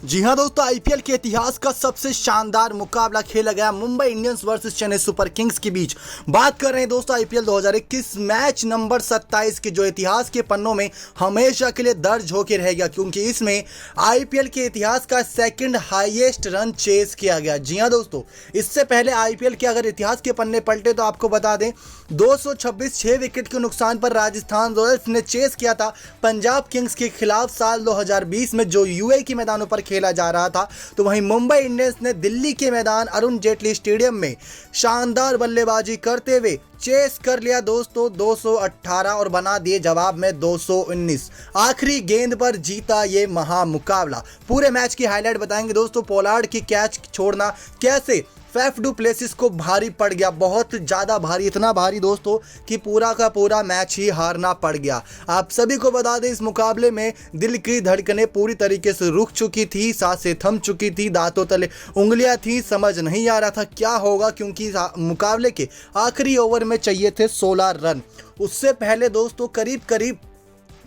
जी हां दोस्तों, आईपीएल के इतिहास का सबसे शानदार मुकाबला खेला गया Mumbai Indians versus Chennai Super Kings के बीच। बात कर रहे हैं दोस्तों आईपीएल 2021 मैच नंबर 27 के, जो इतिहास के पन्नों में हमेशा के लिए दर्ज होकर रहेगा, क्योंकि इसमें आईपीएल के इतिहास का सेकंड हाईएस्ट रन चेस किया गया। जी हां दोस्तों, इससे पहले आईपीएल के अगर इतिहास के पन्ने पलटे तो आपको बता दें 226 6 विकेट के नुकसान पर राजस्थान रॉयल्स ने चेस किया था पंजाब किंग्स के खिलाफ साल 2020 में, जो यूएई के मैदानों पर खेला जा रहा था। तो वहीं मुंबई इंडियंस ने दिल्ली के मैदान अरुण जेटली स्टेडियम में शानदार बल्लेबाजी करते हुए चेस कर लिया दोस्तों 218 और बना दिए जवाब में 219। आखिरी गेंद पर जीता ये महामुकाबला। पूरे मैच की हाईलाइट बताएंगे दोस्तों। पोलार्ड की कैच छोड़ना कैसे फैफ डू प्लेसिस को भारी पड़ गया, बहुत ज़्यादा भारी, इतना भारी दोस्तों कि पूरा का पूरा मैच ही हारना पड़ गया। आप सभी को बता दें इस मुकाबले में दिल की धड़कनें पूरी तरीके से रुक चुकी थी, सांसें थम चुकी थी, दांतों तले उंगलियां थी, समझ नहीं आ रहा था क्या होगा, क्योंकि मुकाबले के आखिरी ओवर में चाहिए थे 16 रन। उससे पहले दोस्तों करीब करीब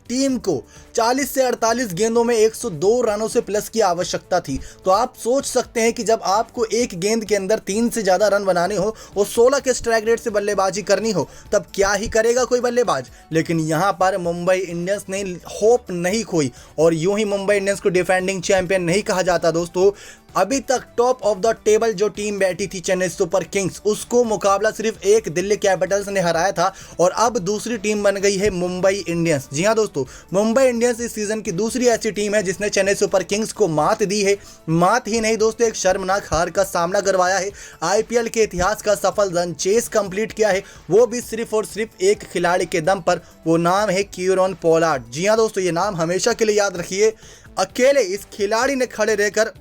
टीम को 40 से 48 गेंदों में 102 रनों से प्लस की आवश्यकता थी। तो आप सोच सकते हैं कि जब आपको एक गेंद के अंदर 3 से ज़्यादा रन बनाने हो और 16 के स्ट्राइक रेट से बल्लेबाजी करनी हो, तब क्या ही करेगा कोई बल्लेबाज। लेकिन यहाँ पर मुंबई इंडियंस ने होप नहीं खोई और यूं ही मुंबई इंडियंस को डिफेंडिंग चैंपियन नहीं कहा जाता दोस्तों। अभी तक टॉप ऑफ द टेबल जो टीम बैठी थी चेन्नई सुपर किंग्स, उसको मुकाबला सिर्फ एक दिल्ली कैपिटल्स ने हराया था और अब दूसरी टीम बन गई है मुंबई इंडियंस। जी हां दोस्तों, मुंबई इंडियंस इस सीजन की दूसरी ऐसी टीम है जिसने चेन्नई सुपर किंग्स को मात दी है। मात ही नहीं दोस्तों, एक शर्मनाक हार का सामना करवाया है। आईपीएल के इतिहास का सफल रन चेस कंप्लीट किया है, वो भी सिर्फ और सिर्फ एक खिलाड़ी के दम पर। वो नाम है कीरोन पोलार्ड। जी हां दोस्तों, ये नाम हमेशा के लिए याद रखिए। अकेले इस खिलाड़ी ने खड़े रहकर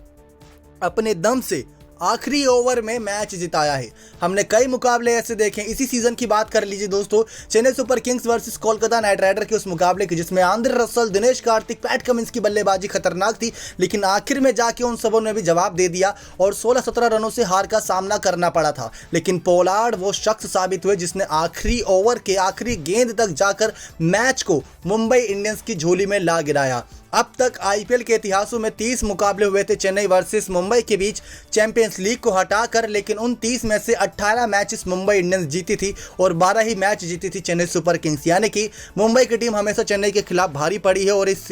अपने दम से आखिरी ओवर में मैच जिताया है। हमने कई मुकाबले ऐसे देखे। इसी सीजन की बात कर लीजिए दोस्तों, Chennai Super Kings versus Kolkata Knight Rider के उस मुकाबले की, जिसमें Andre Russell, Dinesh Karthik, Pat Cummins की बल्लेबाजी खतरनाक थी, लेकिन आखिर में जाके उन सबों ने भी जवाब दे दिया और 16-17 रनों से हार का सामना करना पड़ा था। लेकिन पोलार्ड वो शख्स साबित हुए जिसने आखिरी ओवर के आखिरी गेंद तक जाकर मैच को मुंबई इंडियंस की झोली में ला गिराया। अब तक आईपीएल के इतिहासों में 30 मुकाबले हुए थे चेन्नई वर्सेस मुंबई के बीच चैंपियंस लीग को हटाकर, लेकिन उन 30 में से 18 मैचेस मुंबई इंडियंस जीती थी और 12 ही मैच जीती थी चेन्नई सुपर किंग्स। यानी कि मुंबई की टीम हमेशा चेन्नई के खिलाफ भारी पड़ी है और इस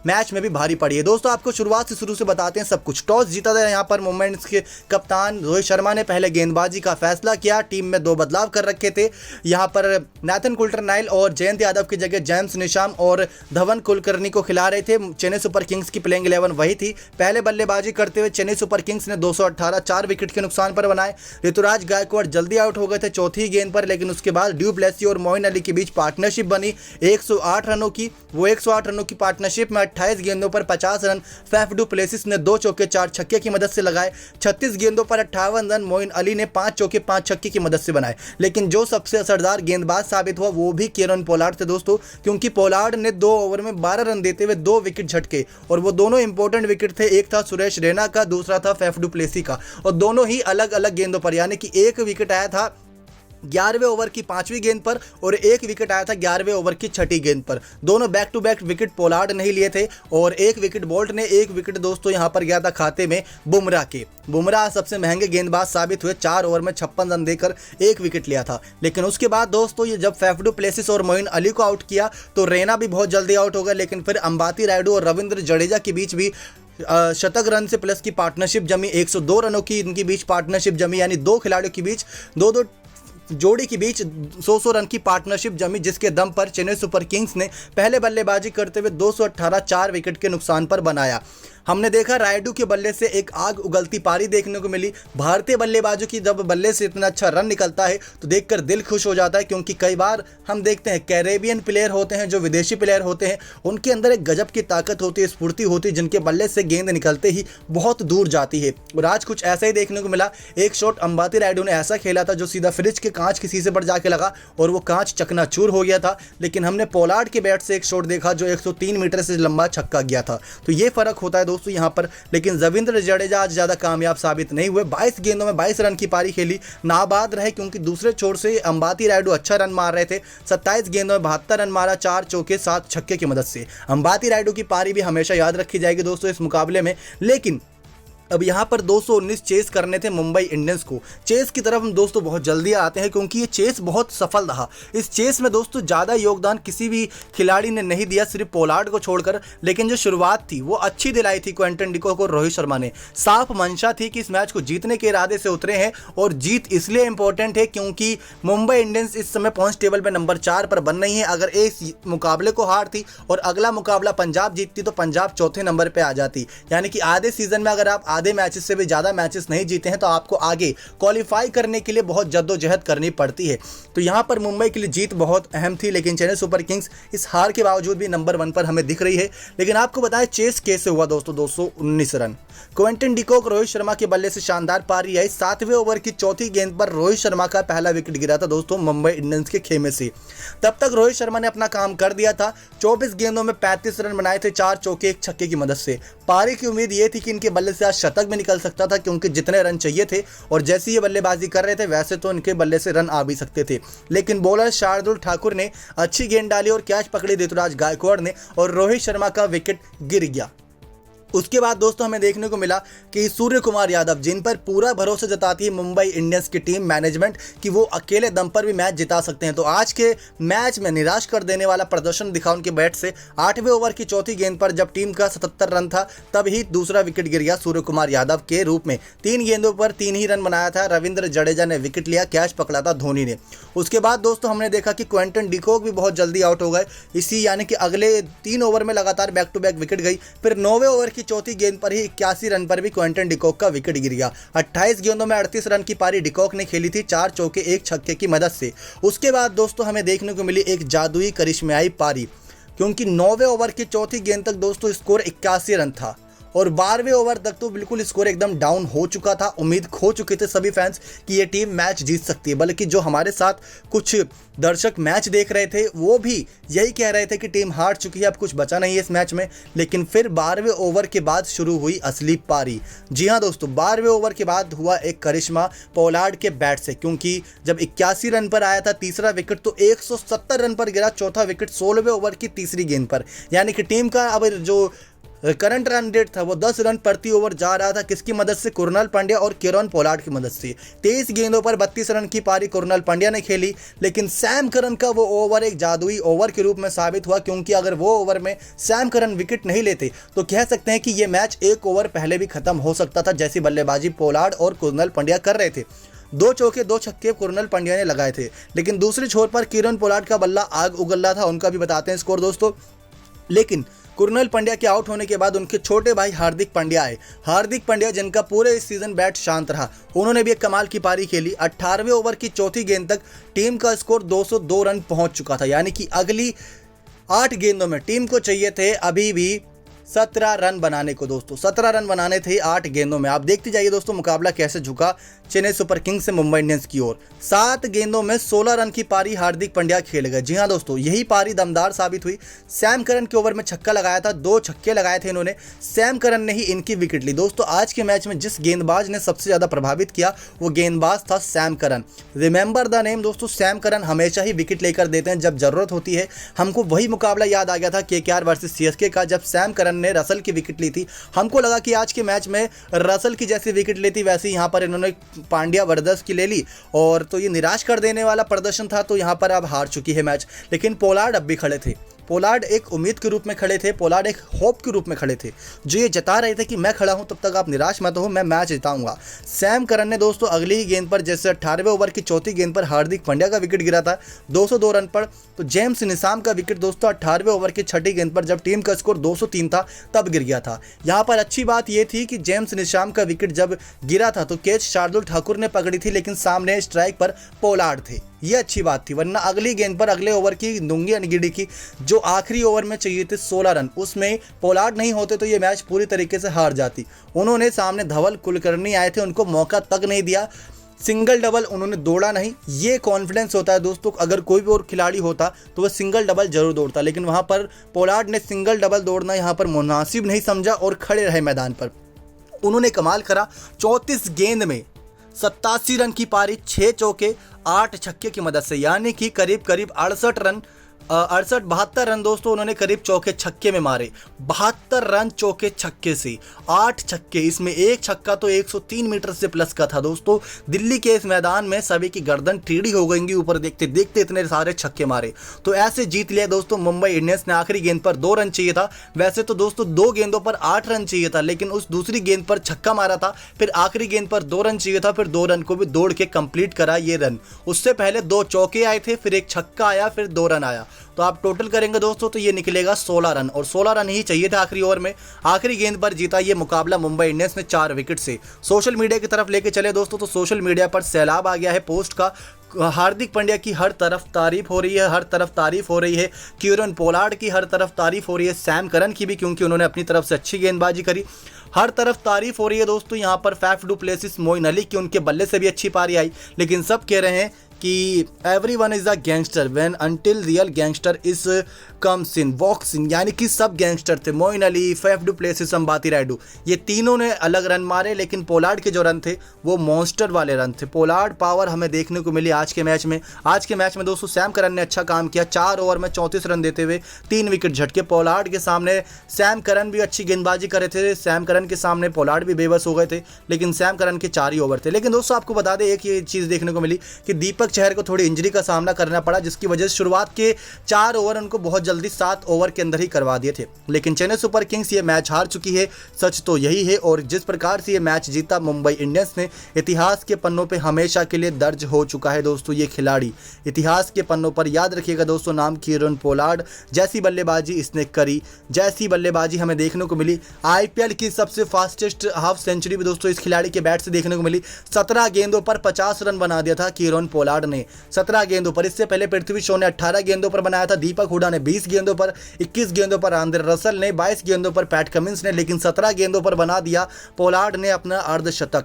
मैच में भी भारी पड़ी है। दोस्तों आपको शुरुआत से शुरू से बताते हैं सब कुछ। टॉस जीता था यहाँ पर मुंबई इंडियंस के कप्तान रोहित शर्मा ने पहले गेंदबाजी का फैसला किया। टीम में 2 बदलाव कर रखे थे। यहाँ पर नेथन कुल्टरनाइल और जयंत यादव की जगह जेम्स निशाम और धवन कुलकर्णी को खिला रहे थे। चेन्नई सुपर किंग्स की प्लेइंग 11 वही थी। पहले बल्लेबाजी करते हुए चेन्नई सुपर किंग्स ने 218 4 विकेट के नुकसान पर बनाए। ऋतुराज गायकवाड़ जल्दी आउट हो गए थे चौथी गेंद पर, लेकिन उसके बाद ड्यू प्लेसी और मोइन अली के बीच पार्टनरशिप बनी 108 रनों की। वो 108 रनों की पार्टनरशिप में 28 गेंदों पर 50 रन फैफ डू प्लेसिस ने 2 चौके 4 छक्के की मदद से लगाए। 36 गेंदों पर 58 रन मोइन अली ने 5 चौके 5 छक्के की मदद से बनाए। लेकिन जो सबसे असरदार गेंदबाज साबित हुआ वो भी कीरोन पोलार्ड थे दोस्तों, क्योंकि पोलार्ड ने 2 ओवर में 12 रन देते हुए 2 विकेट झटके और वो दोनों इंपॉर्टेंट विकेट थे। एक था सुरेश रैना का, दूसरा था फैफ डू प्लेसी का, और दोनों ही अलग अलग गेंदों पर। यानी कि एक विकेट आया था 11वें ओवर की 5वीं गेंद पर और एक विकेट आया था 11वें ओवर की 6ठी गेंद पर। दोनों back to back wicket Pollard नहीं लिए थे और एक विकेट बोल्ट ने। एक विकेट दोस्तों यहां पर गया था खाते में बुमराह के। बुमराह सबसे महंगे गेंदबाज साबित हुए, 4 ओवर में 56 रन देकर एक विकेट लिया था। लेकिन उसके बाद दोस्तों ये जब फैफ डू प्लेसिस और मोइन अली को आउट किया तो रैना भी बहुत जल्दी आउट हो गया। लेकिन फिर अंबाती रायडू और रविंद्र जडेजा के बीच भी शतक रन से प्लस की पार्टनरशिप जमी। 102 रनों की इनके बीच पार्टनरशिप जमी, यानी 2 खिलाड़ियों के बीच 2-2 जोड़ी के बीच 100 रन की पार्टनरशिप जमी, जिसके दम पर चेन्नई सुपर किंग्स ने पहले बल्लेबाजी करते हुए 218 4 विकेट के नुकसान पर बनाया। हमने देखा रायडू के बल्ले से एक आग उगलती पारी देखने को मिली। भारतीय बल्लेबाजों की जब बल्ले से इतना अच्छा रन निकलता है तो देखकर दिल खुश हो जाता है, क्योंकि कई बार हम देखते हैं कैरेबियन प्लेयर होते हैं, जो विदेशी प्लेयर होते हैं, उनके अंदर एक गजब की ताकत होती है, स्फूर्ति होती है, जिनके बल्ले से गेंद निकलते ही बहुत दूर जाती है। और आज कुछ ऐसा ही देखने को मिला। एक शॉट अंबाती रायडू ने ऐसा खेला था जो सीधा फ्रिज के कांच के शीशे पर जाके लगा और वो कांच चकनाचूर हो गया था। लेकिन हमने पोलार्ड के बैट से एक शॉट देखा जो 103 मीटर से लंबा छक्का गया था। तो ये फर्क होता है दोस्तों यहाँ पर, लेकिन रविंद्र जडेजा आज ज़्यादा कामयाब साबित नहीं हुए। 22 गेंदों में 22 रन की पारी खेली, नाबाद रहे क्योंकि दूसरे छोर से अंबाती रायडू अच्छा रन मार रहे थे। 27 गेंदों में 72 रन मारा, 4 चौके 7 छक्के की मदद से। अंबाती रायडू की पारी भी हमेशा याद रखी जाएगी दोस्तों इस मुकाबले में। लेकिन अब यहाँ पर 219 चेस करने थे मुंबई इंडियंस को। चेस की तरफ हम दोस्तों बहुत जल्दी आते हैं क्योंकि ये चेस बहुत सफल रहा। इस चेस में दोस्तों ज़्यादा योगदान किसी भी खिलाड़ी ने नहीं दिया, सिर्फ पोलार्ड को छोड़कर। लेकिन जो शुरुआत थी वो अच्छी दिलाई थी क्विंटन डिकॉक और रोहित शर्मा ने। साफ मंशा थी कि इस मैच को जीतने के इरादे से उतरे हैं, और जीत इसलिए इंपॉर्टेंट है क्योंकि मुंबई इंडियंस इस समय पॉइंट्स टेबल पर नंबर 4 पर बन रही है। अगर इस मुकाबले को हारती और अगला मुकाबला पंजाब जीतती तो पंजाब चौथे नंबर पर आ जाती। यानी कि आधे सीजन में अगर आप आधे मैचेस से भी ज्यादा मैचेस नहीं जीते हैं तो आपको आगे क्वालिफाई करने के लिए बहुत जद्दोजहद करनी पड़ती है। तो यहां पर मुंबई के लिए जीत बहुत अहम थी, लेकिन चेन्नई सुपर किंग्स इस हार के बावजूद भी नंबर 1 पर हमें दिख रही है। लेकिन आपको बताएं चेस कैसे हुआ दोस्तों। 219 run Quinton de Kock Rohit Sharma के बल्ले से शानदार पारी आई। 7वें ओवर की चौथी गेंद पर रोहित शर्मा का पहला विकेट गिरा था दोस्तों मुंबई इंडियंस के खेमे से। तब तक रोहित शर्मा ने अपना काम कर दिया था। 24 गेंदों में 35 रन बनाए थे, 4 चौके 1 छक्के की मदद से। पारी की उम्मीद ये थी कि इनके बल्ले से आज शतक भी निकल सकता था क्योंकि जितने रन चाहिए थे और जैसी ये बल्लेबाजी कर रहे थे वैसे तो इनके बल्ले से रन आ भी सकते थे। लेकिन बॉलर शार्दुल ठाकुर ने अच्छी गेंद डाली और कैच पकड़ी ऋतुराज गायकवाड़ ने, और रोहित शर्मा का विकेट गिर गया। उसके बाद दोस्तों हमें देखने को मिला कि सूर्य कुमार यादव, जिन पर पूरा भरोसा जताती है मुंबई इंडियंस की टीम मैनेजमेंट कि वो अकेले दम पर भी मैच जिता सकते हैं, तो आज के मैच में निराश कर देने वाला प्रदर्शन दिखा उनके बैट से। 8वें ओवर की चौथी गेंद पर जब टीम का 77 रन था तब ही दूसरा विकेट गिर गया सूर्य कुमार यादव के रूप में। 3 गेंदों पर 3 ही रन बनाया था। रविंद्र जडेजा ने विकेट लिया, कैच पकड़ा था धोनी ने। उसके बाद दोस्तों हमने देखा कि क्विंटन डिकॉक भी बहुत जल्दी आउट हो गए, इसी यानी कि अगले 3 ओवर में लगातार बैक टू बैक विकेट गई। फिर 9वें ओवर की चौथी गेंद पर ही 81 रन पर भी क्विंटन डिकॉक का विकेट गिर गया। 28 गेंदों में 38 रन की पारी डिकॉक ने खेली थी, 4 चौके 1 छक्के की मदद से। उसके बाद दोस्तों हमें देखने को मिली एक जादुई करिश्माई पारी, क्योंकि 9वें ओवर की चौथी गेंद तक दोस्तों स्कोर 81 रन था और 12वें ओवर तक तो बिल्कुल स्कोर एकदम डाउन हो चुका था। उम्मीद खो चुके थे सभी फैंस कि ये टीम मैच जीत सकती है, बल्कि जो हमारे साथ कुछ दर्शक मैच देख रहे थे वो भी यही कह रहे थे कि टीम हार चुकी है, अब कुछ बचा नहीं है इस मैच में। लेकिन फिर 12वें ओवर के बाद शुरू हुई असली पारी। जी हाँ दोस्तों, 12वें ओवर के बाद हुआ एक करिश्मा पोलार्ड के बैट से, क्योंकि जब 81 रन पर आया था तीसरा विकेट तो 170 रन पर गिरा चौथा विकेट 16वें ओवर की तीसरी गेंद पर। यानी कि टीम का अब जो करंट रन रेट था वो 10 रन प्रति ओवर जा रहा था। किसकी मदद से? कुरनाल पांड्या और किरण पोलार्ड की मदद से। 23 गेंदों पर 32 रन की पारी कुरनाल पांड्या ने खेली, लेकिन सैम करन का वो ओवर एक जादुई ओवर के रूप में साबित हुआ, क्योंकि अगर वो ओवर में सैम करन विकेट नहीं लेते तो कह सकते हैं कि ये मैच 1 ओवर पहले भी खत्म हो सकता था, जैसी बल्लेबाजी पोलार्ड और कुरनाल पांड्या कर रहे थे। 2 चौके 2 छक्के कुरनाल पांड्या ने लगाए थे, लेकिन दूसरे छोर पर किरण पोलार्ड का बल्ला आग उगल रहा था। उनका भी बताते हैं स्कोर दोस्तों। लेकिन कुरनाल पांड्या के आउट होने के बाद उनके छोटे भाई हार्दिक पांड्या आए। हार्दिक पांड्या जिनका पूरे इस सीजन बैट शांत रहा, उन्होंने भी एक कमाल की पारी खेली। 18वें ओवर की चौथी गेंद तक टीम का स्कोर 202 रन पहुंच चुका था, यानी कि अगली 8 गेंदों में टीम को चाहिए थे अभी भी 17 रन बनाने को दोस्तों। 17 रन बनाने थे 8 गेंदों में। आप देखते जाइए दोस्तों मुकाबला कैसे झुका चेन्नई सुपर किंग्स से मुंबई इंडियंस की ओर। 7 गेंदों में 16 रन की पारी हार्दिक पांड्या खेल गए। जी हाँ दोस्तों, यही पारी दमदार साबित हुई। सैम करन के ओवर में छक्का लगाया था, 2 छक्के लगाए थे इन्होंने। सैम करन ने ही इनकी विकेट ली दोस्तों। आज के मैच में जिस गेंदबाज ने सबसे ज़्यादा प्रभावित किया वो गेंदबाज था Sam Curran. Remember the name दोस्तों, सैम करन हमेशा ही विकेट लेकर देते हैं जब जरूरत होती है। हमको वही मुकाबला याद आ गया था KKR वर्सेस CSK का, जब सैम करन ने रसल की विकेट ली थी। हमको लगा कि आज के मैच में रसल की जैसी विकेट लेती वैसे यहाँ पर इन्होंने पांड्या वर्दस की ले ली, और तो ये निराश कर देने वाला प्रदर्शन था। तो यहाँ पर अब हार चुकी है मैच। लेकिन पोलार्ड अब भी खड़े थे। पोलार्ड एक उम्मीद के रूप में खड़े थे, पोलार्ड एक होप के रूप में खड़े थे, जो ये जता रहे थे कि मैं खड़ा हूं तब तक आप निराश मत हो, मैं मैच जिताऊंगा। सैम करन ने दोस्तों अगली ही गेंद पर, जैसे 18वें ओवर की चौथी गेंद पर हार्दिक पांड्या का विकेट गिरा था 202 रन पर, तो जेम्स निशाम का विकेट दोस्तों 18वें ओवर की छठी गेंद पर जब टीम का स्कोर 203 था तब गिर गया था। यहाँ पर अच्छी बात यह थी कि जेम्स निशाम का विकेट जब गिरा था तो कैच शार्दुल ठाकुर ने पकड़ी थी, लेकिन सामने स्ट्राइक पर पोलार्ड थे। ये अच्छी बात थी, वरना अगली गेंद पर अगले ओवर की दुंगी अनगिड़ी की जो आखिरी ओवर में चाहिए थे 16 रन, उसमें पोलार्ड नहीं होते तो ये मैच पूरी तरीके से हार जाती। उन्होंने सामने धवल कुलकर्णी आए थे, उनको मौका तक नहीं दिया। सिंगल डबल उन्होंने दौड़ा नहीं। ये कॉन्फिडेंस होता है दोस्तों, अगर कोई भी और खिलाड़ी होता तो वह सिंगल डबल जरूर दौड़ता, लेकिन वहाँ पर पोलार्ड ने सिंगल डबल दौड़ना यहाँ पर मुनासिब नहीं समझा और खड़े रहे मैदान पर। उन्होंने कमाल करा, 34 गेंद में 87 रन की पारी, 6 चौके 8 छक्के की मदद से, यानी कि करीब करीब 72 रन दोस्तों उन्होंने करीब चौके छक्के में मारे। 72 रन चौके छक्के से, 8 छक्के, इसमें एक छक्का तो 103 मीटर से प्लस का था दोस्तों। दिल्ली के इस मैदान में सभी की गर्दन टेढ़ी हो गई ऊपर देखते देखते, इतने सारे छक्के मारे। तो ऐसे जीत लिया दोस्तों मुंबई इंडियंस ने। आखिरी गेंद पर 2 रन चाहिए था, वैसे तो दोस्तों 2 गेंदों पर 8 रन चाहिए था, लेकिन उस दूसरी गेंद पर छक्का मारा था, फिर आखिरी गेंद पर 2 रन चाहिए था, फिर 2 रन को भी दौड़ के कंप्लीट करा ये रन। उससे पहले 2 चौके आए थे, फिर एक छक्का आया, फिर 2 रन आया, तो आप टोटल करेंगे दोस्तों तो ये निकलेगा 16 रन, और 16 रन ही चाहिए था आखिरी ओवर में। आखिरी गेंद पर जीता ये मुकाबला मुंबई इंडियंस ने 4 विकेट से। सोशल मीडिया की तरफ लेके चले दोस्तों तो सोशल मीडिया पर सैलाब आ गया है पोस्ट का। हार्दिक पांड्या की हर तरफ तारीफ हो रही है, हर तरफ तारीफ हो रही है। कीरन पोलार्ड की हर तरफ तारीफ हो रही है, सैम करन की भी, क्योंकि उन्होंने अपनी तरफ से अच्छी गेंदबाजी करी। हर तरफ तारीफ हो रही है दोस्तों यहाँ पर Faf du Plessis, Moeen Ali की, उनके बल्ले से भी अच्छी पारी आई, लेकिन सब कह रहे हैं कि everyone is a gangster when until real gangster is comes in walks in, यानी कि सब गैंगस्टर थे। Moeen Ali, Faf du Plessis, Ambati Rayudu, ये तीनों ने अलग रन मारे, लेकिन पोलार्ड के जो रन थे वो मॉन्स्टर वाले रन थे। पोलार्ड पावर हमें देखने को मिली आज के मैच में। आज के मैच में दोस्तों सैम करन ने अच्छा काम किया, 4 ओवर में 34 रन देते हुए 3 विकेट झटके। पोलार्ड के सामने सैम करन भी अच्छी गेंदबाजी कर रहे थे, सैम करन के सामने पोलार्ड भी बेबस हो गए थे, लेकिन सैम करन के 4 ही ओवर थे। लेकिन दोस्तों आपको बता दें एक ये चीज़ देखने को मिली कि दीपक चहर को थोड़ी इंजरी का सामना करना पड़ा, जिसकी वजह से शुरुआत के 4 ओवर उनको बहुत जल्दी 7 ओवर के अंदर ही करवा दिए थे। लेकिन चेन्नई सुपर किंग्स ये मैच हार चुकी है, सच तो यही है। और जिस प्रकार से ये मैच जीता मुंबई इंडियंस ने, इतिहास के पन्नों पे हमेशा के लिए दर्ज हो चुका है दोस्तों ये खिलाड़ी। इतिहास के पन्नों पर याद रखिएगा दोस्तों नाम कीरन पोलार्ड। जैसी बल्लेबाजी इसने करी, जैसी बल्लेबाजी हमें देखने को मिली। आईपीएल की सबसे फास्टेस्ट हाफ सेंचुरी भी दोस्तों इस खिलाड़ी के बैट से देखने को मिली। 17 गेंदों पर 50 रन बना दिया था कीरन पोलार्ड ने, 17 गेंदों पर। इससे पहले पृथ्वी शॉ ने 18 गेंदों पर बनाया था, दीपक हुडा ने 20 गेंदों पर, 21 गेंदों पर आंद्रे रसल ने, 22 गेंदों पर पैट कमिंस ने, लेकिन 17 गेंदों पर बना दिया पोलार्ड ने अपना अर्धशतक।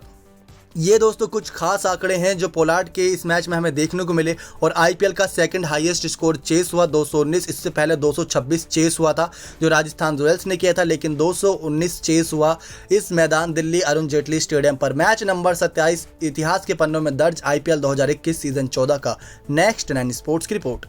ये दोस्तों कुछ खास आंकड़े हैं जो पोलार्ड के इस मैच में हमें देखने को मिले। और आईपीएल का सेकंड हाईएस्ट स्कोर चेस हुआ 219, इससे पहले 226 चेस हुआ था जो राजस्थान रॉयल्स ने किया था, लेकिन 219 चेस हुआ इस मैदान दिल्ली अरुण जेटली स्टेडियम पर। मैच नंबर 27 इतिहास के पन्नों में दर्ज, आईपीएल 2021 सीजन 14 का। नेक्स्ट 9 स्पोर्ट्स की रिपोर्ट।